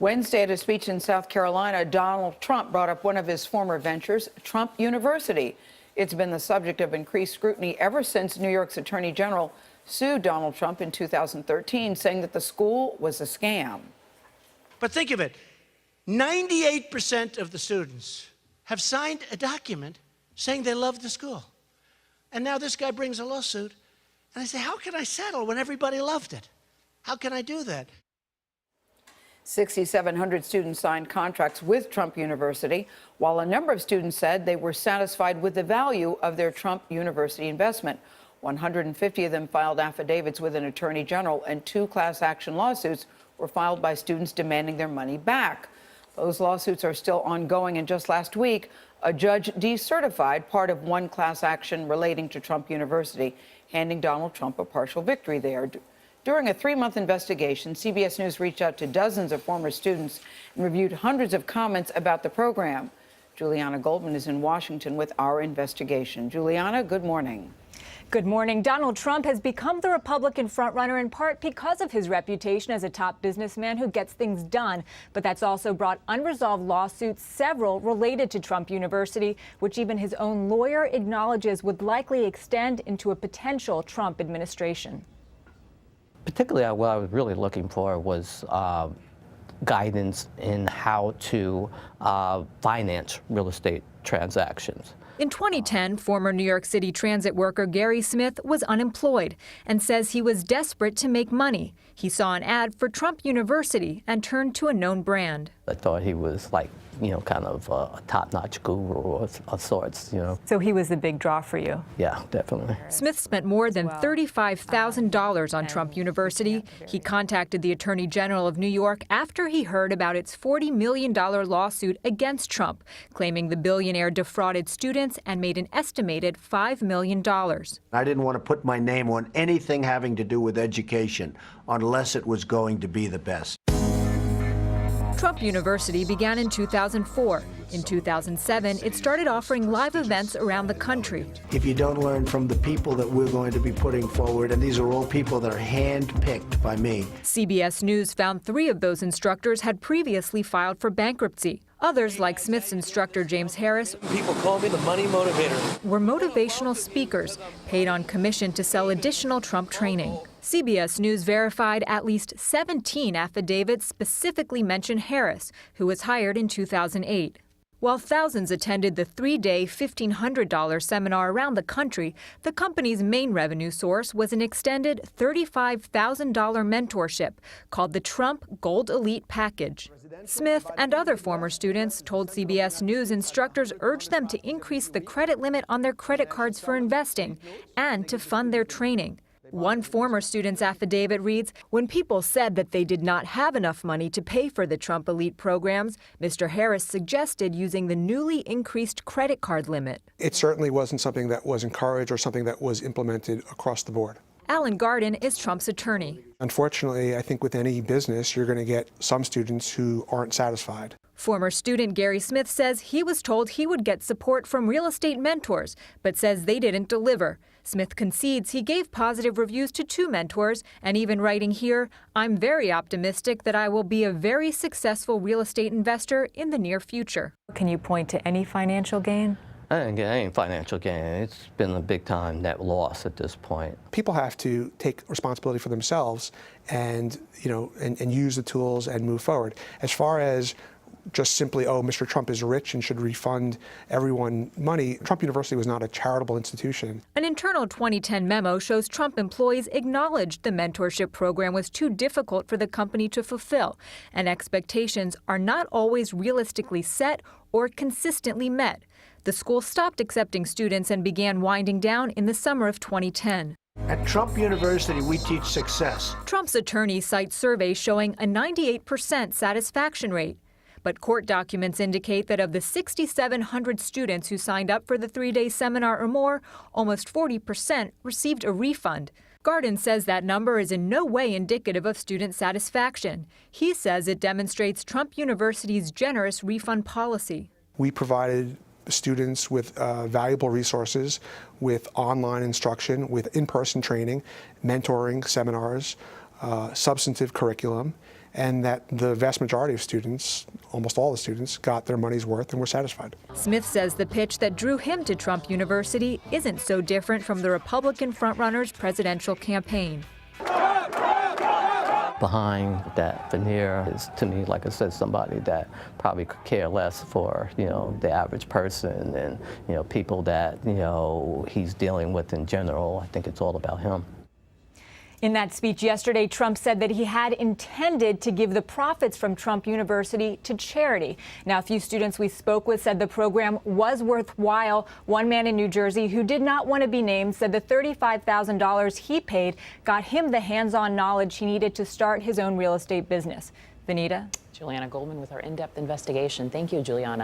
Wednesday, at a speech in South Carolina, Donald Trump brought up one of his former ventures, Trump University. It's been the subject of increased scrutiny ever since New York's Attorney General sued Donald Trump in 2013, saying that the school was a scam. But think of it, 98% of the students have signed a document saying they love the school. And now this guy brings a lawsuit, and I say, how can I settle when everybody loved it? How can I do that? 6,700 students signed contracts with Trump University, while a number of students said they were satisfied with the value of their Trump University investment. 150 of them filed affidavits with an attorney general, and 2 class action lawsuits were filed by students demanding their money back. Those lawsuits are still ongoing, and just last week, a judge decertified part of one class action relating to Trump University, handing Donald Trump a partial victory there. During a 3-month investigation, CBS News reached out to dozens of former students and reviewed hundreds of comments about the program. Juliana Goldman is in Washington with our investigation. Juliana, good morning. Good morning. Donald Trump has become the Republican frontrunner in part because of his reputation as a top businessman who gets things done. But that's also brought unresolved lawsuits, several related to Trump University, which even his own lawyer acknowledges would likely extend into a potential Trump administration. Particularly, what I was really looking for was guidance in how to finance real estate transactions. In 2010, former New York City transit worker Gary Smith was unemployed and says he was desperate to make money. He saw an ad for Trump University and turned to a known brand. I thought he was like, kind of a top-notch guru of sorts, So he was the big draw for you? Yeah, definitely. Smith spent more than $35,000 on Trump University. He contacted the Attorney General of New York after he heard about its $40 million lawsuit against Trump, claiming the billionaire defrauded students and made an estimated $5 million. I didn't want to put my name on anything having to do with education unless it was going to be the best. Trump University began in 2004. In 2007, it started offering live events around the country. If you don't learn from the people that we're going to be putting forward, and these are all people that are hand-picked by me. CBS News found 3 of those instructors had previously filed for bankruptcy. Others, like Smith's instructor James Harris, people call me the money motivator, were motivational speakers paid on commission to sell additional Trump training. CBS News verified at least 17 affidavits specifically mention Harris, who was hired in 2008. While thousands attended the 3-day, $1,500 seminar around the country, the company's main revenue source was an extended $35,000 mentorship called the Trump Gold Elite Package. Smith and other former students told CBS News instructors urged them to increase the credit limit on their credit cards for investing and to fund their training. One former student's affidavit reads, when people said that they did not have enough money to pay for the Trump Elite programs, Mr. Harris suggested using the newly increased credit card limit. It certainly wasn't something that was encouraged or something that was implemented across the board. Alan Garden is Trump's attorney. Unfortunately, I think with any business, you're going to get some students who aren't satisfied. Former student Gary Smith says he was told he would get support from real estate mentors, but says they didn't deliver. Smith concedes he gave positive reviews to 2 mentors, and even writing here, I'm very optimistic that I will be a very successful real estate investor in the near future. Can you point to any financial gain? I didn't get any financial gain. It's been a big-time net loss at this point. People have to take responsibility for themselves and, and use the tools and move forward. As far as just simply, oh, Mr. Trump is rich and should refund everyone money. Trump University was not a charitable institution. An internal 2010 memo shows Trump employees acknowledged the mentorship program was too difficult for the company to fulfill, and expectations are not always realistically set or consistently met. The school stopped accepting students and began winding down in the summer of 2010. At Trump University, we teach success. Trump's attorney cites surveys showing a 98% satisfaction rate. But court documents indicate that of the 6,700 students who signed up for the 3-day seminar or more, almost 40% received a refund. Garden says that number is in no way indicative of student satisfaction. He says it demonstrates Trump University's generous refund policy. We provided students with valuable resources, with online instruction, with in-person training, mentoring, seminars, substantive curriculum, and that the vast majority of students, almost all the students, got their money's worth and were satisfied. Smith says the pitch that drew him to Trump University isn't so different from the Republican frontrunner's presidential campaign. Behind that veneer is, to me, like I said, somebody that probably could care less for, the average person and, people that, he's dealing with in general. I think it's all about him. In that speech yesterday, Trump said that he had intended to give the profits from Trump University to charity. Now, a few students we spoke with said the program was worthwhile. One man in New Jersey who did not want to be named said the $35,000 he paid got him the hands-on knowledge he needed to start his own real estate business. Vanita? Juliana Goldman with our in-depth investigation. Thank you, Juliana.